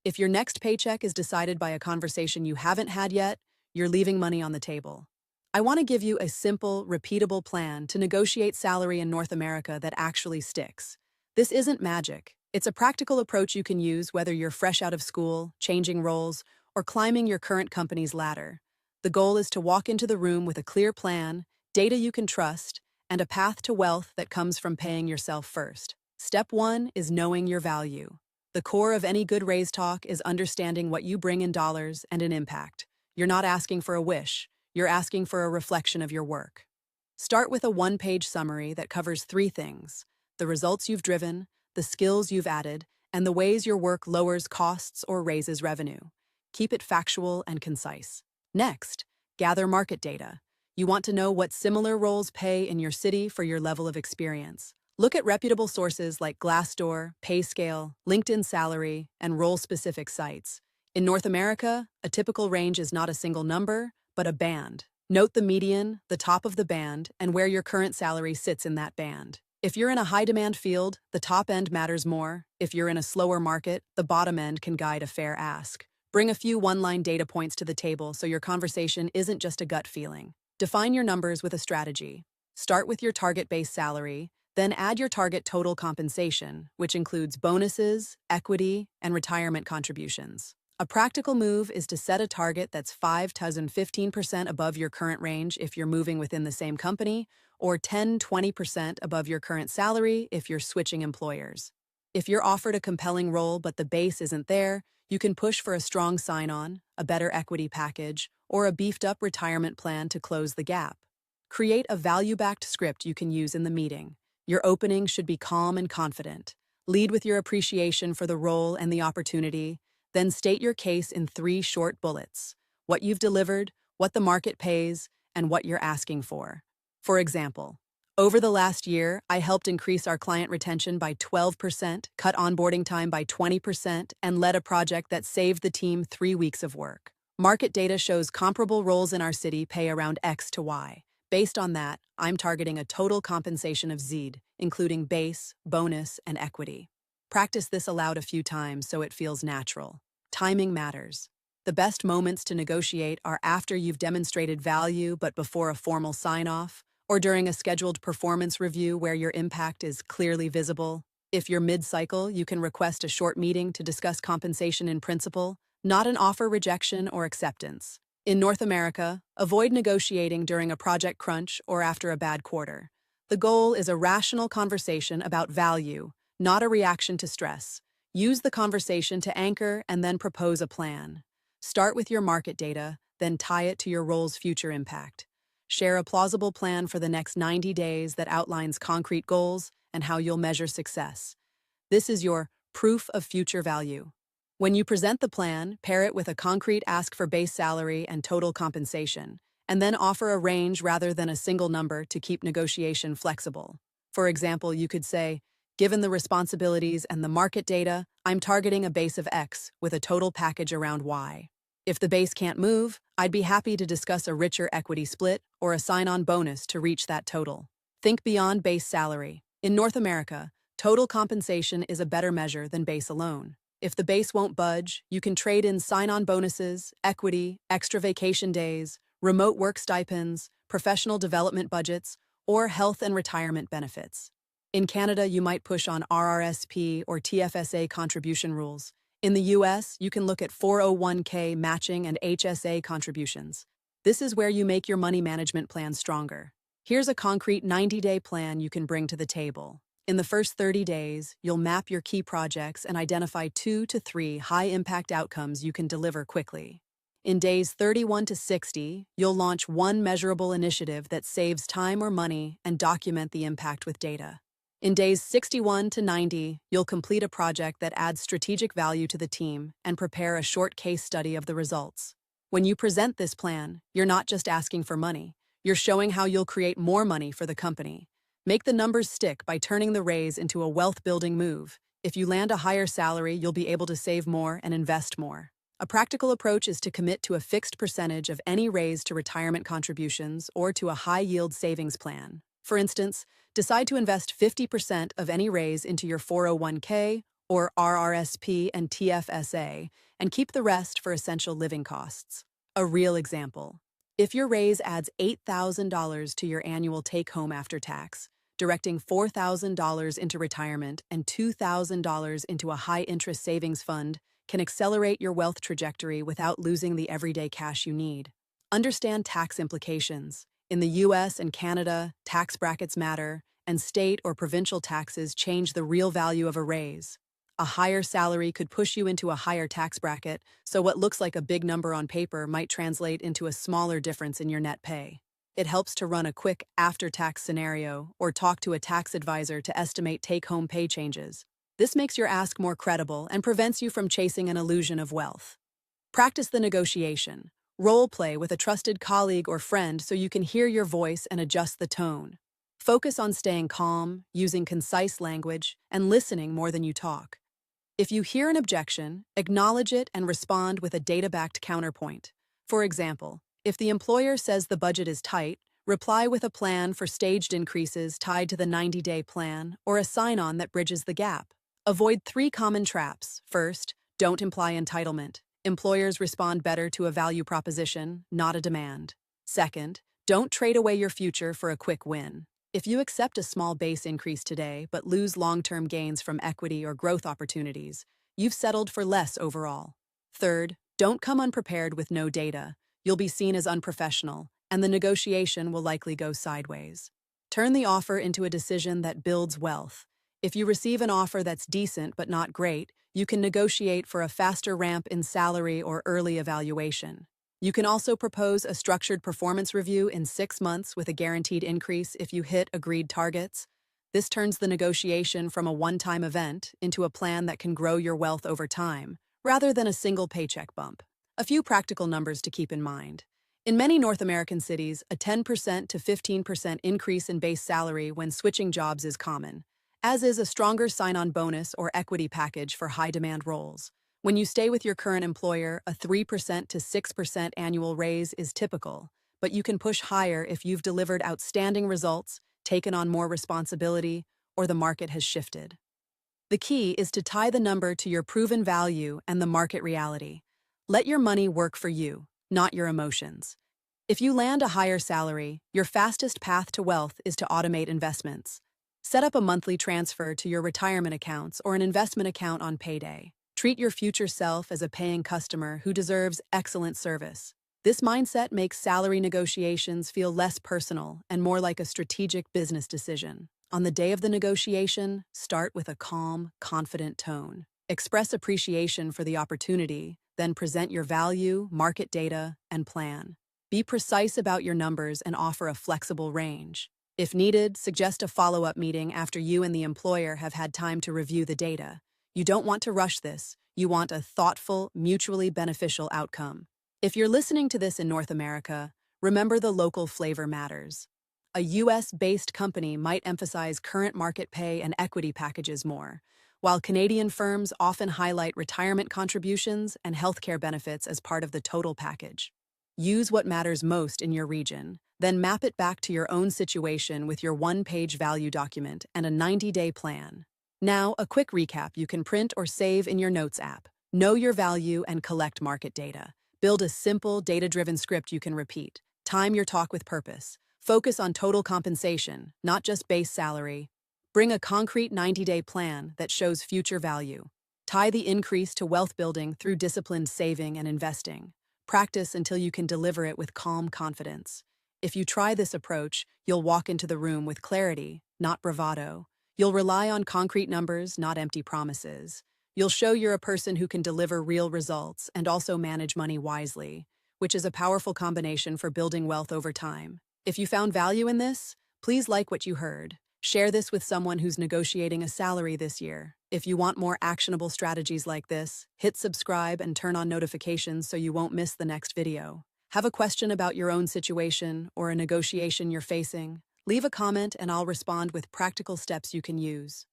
If your next paycheck is decided by a conversation you haven't had yet, you're leaving money on the table. I want to give you a simple, repeatable plan to negotiate salary in North America that actually sticks. This isn't magic. It's a practical approach you can use whether you're fresh out of school, changing roles, or climbing your current company's ladder. The goal is to walk into the room with a clear plan, data you can trust, and a path to wealth that comes from paying yourself first. Step 1 is knowing your value. The core of any good raise talk is understanding what you bring in dollars and in impact. You're not asking for a wish, you're asking for a reflection of your work. Start with a one-page summary that covers 3 things: the results you've driven, the skills you've added, and the ways your work lowers costs or raises revenue. Keep it factual and concise. Next, gather market data. You want to know what similar roles pay in your city for your level of experience. Look at reputable sources like Glassdoor, PayScale, LinkedIn Salary, and role-specific sites. In North America, a typical range is not a single number, but a band. Note the median, the top of the band, and where your current salary sits in that band. If you're in a high-demand field, the top end matters more. If you're in a slower market, the bottom end can guide a fair ask. Bring a few one-line data points to the table so your conversation isn't just a gut feeling. Define your numbers with a strategy. Start with your target base salary, then add your target total compensation, which includes bonuses, equity, and retirement contributions. A practical move is to set a target that's 5 to 15% above your current range if you're moving within the same company, or 10–20% above your current salary if you're switching employers. If you're offered a compelling role but the base isn't there, you can push for a strong sign-on, a better equity package, or a beefed-up retirement plan to close the gap. Create a value-backed script you can use in the meeting. Your opening should be calm and confident. Lead with your appreciation for the role and the opportunity, then state your case in 3 short bullets: what you've delivered, what the market pays, and what you're asking for. For example, over the last year, I helped increase our client retention by 12%, cut onboarding time by 20%, and led a project that saved the team 3 weeks of work. Market data shows comparable roles in our city pay around X to Y. Based on that, I'm targeting a total compensation of Z, including base, bonus, and equity. Practice this aloud a few times so it feels natural. Timing matters. The best moments to negotiate are after you've demonstrated value but before a formal sign-off, or during a scheduled performance review where your impact is clearly visible. If you're mid-cycle, you can request a short meeting to discuss compensation in principle, not an offer rejection or acceptance. In North America, avoid negotiating during a project crunch or after a bad quarter. The goal is a rational conversation about value, not a reaction to stress. Use the conversation to anchor and then propose a plan. Start with your market data, then tie it to your role's future impact. Share a plausible plan for the next 90 days that outlines concrete goals and how you'll measure success. This is your proof of future value. When you present the plan, pair it with a concrete ask for base salary and total compensation, and then offer a range rather than a single number to keep negotiation flexible. For example, you could say, "Given the responsibilities and the market data, I'm targeting a base of X with a total package around Y. If the base can't move, I'd be happy to discuss a richer equity split or a sign-on bonus to reach that total." Think beyond base salary. In North America, total compensation is a better measure than base alone. If the base won't budge, you can trade in sign-on bonuses, equity, extra vacation days, remote work stipends, professional development budgets, or health and retirement benefits. In Canada, you might push on RRSP or TFSA contribution rules. In the US, you can look at 401k matching and HSA contributions. This is where you make your money management plan stronger. Here's a concrete 90-day plan you can bring to the table. In the first 30 days, you'll map your key projects and identify 2 to 3 high-impact outcomes you can deliver quickly. In days 31 to 60, you'll launch one measurable initiative that saves time or money and document the impact with data. In days 61 to 90, you'll complete a project that adds strategic value to the team and prepare a short case study of the results. When you present this plan, you're not just asking for money, you're showing how you'll create more money for the company. Make the numbers stick by turning the raise into a wealth-building move. If you land a higher salary, you'll be able to save more and invest more. A practical approach is to commit to a fixed percentage of any raise to retirement contributions or to a high-yield savings plan. For instance, decide to invest 50% of any raise into your 401k or RRSP and TFSA, and keep the rest for essential living costs. A real example. If your raise adds $8,000 to your annual take-home after tax, directing $4,000 into retirement and $2,000 into a high-interest savings fund can accelerate your wealth trajectory without losing the everyday cash you need. Understand tax implications. In the US and Canada, tax brackets matter, and state or provincial taxes change the real value of a raise. A higher salary could push you into a higher tax bracket, so what looks like a big number on paper might translate into a smaller difference in your net pay. It helps to run a quick after-tax scenario or talk to a tax advisor to estimate take-home pay changes. This makes your ask more credible and prevents you from chasing an illusion of wealth. Practice the negotiation. Role play with a trusted colleague or friend so you can hear your voice and adjust the tone. Focus on staying calm, using concise language, and listening more than you talk. If you hear an objection, acknowledge it and respond with a data-backed counterpoint. For example, if the employer says the budget is tight, reply with a plan for staged increases tied to the 90-day plan or a sign-on that bridges the gap. Avoid 3 common traps. First, don't imply entitlement. Employers respond better to a value proposition, not a demand. Second, don't trade away your future for a quick win. If you accept a small base increase today but lose long-term gains from equity or growth opportunities, you've settled for less overall. Third, don't come unprepared with no data. You'll be seen as unprofessional, and the negotiation will likely go sideways. Turn the offer into a decision that builds wealth. If you receive an offer that's decent but not great, you can negotiate for a faster ramp in salary or early evaluation. You can also propose a structured performance review in 6 months with a guaranteed increase if you hit agreed targets. This turns the negotiation from a one-time event into a plan that can grow your wealth over time, rather than a single paycheck bump. A few practical numbers to keep in mind. In many North American cities, a 10% to 15% increase in base salary when switching jobs is common, as is a stronger sign-on bonus or equity package for high-demand roles. When you stay with your current employer, a 3% to 6% annual raise is typical, but you can push higher if you've delivered outstanding results, taken on more responsibility, or the market has shifted. The key is to tie the number to your proven value and the market reality. Let your money work for you, not your emotions. If you land a higher salary, your fastest path to wealth is to automate investments. Set up a monthly transfer to your retirement accounts or an investment account on payday. Treat your future self as a paying customer who deserves excellent service. This mindset makes salary negotiations feel less personal and more like a strategic business decision. On the day of the negotiation, start with a calm, confident tone. Express appreciation for the opportunity, then present your value, market data, and plan. Be precise about your numbers and offer a flexible range. If needed, suggest a follow-up meeting after you and the employer have had time to review the data. You don't want to rush this. You want a thoughtful, mutually beneficial outcome. If you're listening to this in North America, remember the local flavor matters. A US-based company might emphasize current market pay and equity packages more, while Canadian firms often highlight retirement contributions and healthcare benefits as part of the total package. Use what matters most in your region, then map it back to your own situation with your one-page value document and a 90-day plan. Now, a quick recap you can print or save in your Notes app. Know your value and collect market data. Build a simple, data-driven script you can repeat. Time your talk with purpose. Focus on total compensation, not just base salary. Bring a concrete 90-day plan that shows future value. Tie the increase to wealth building through disciplined saving and investing. Practice until you can deliver it with calm confidence. If you try this approach, you'll walk into the room with clarity, not bravado. You'll rely on concrete numbers, not empty promises. You'll show you're a person who can deliver real results and also manage money wisely, which is a powerful combination for building wealth over time. If you found value in this, please like what you heard. Share this with someone who's negotiating a salary this year. If you want more actionable strategies like this, hit subscribe and turn on notifications so you won't miss the next video. Have a question about your own situation or a negotiation you're facing? Leave a comment and I'll respond with practical steps you can use.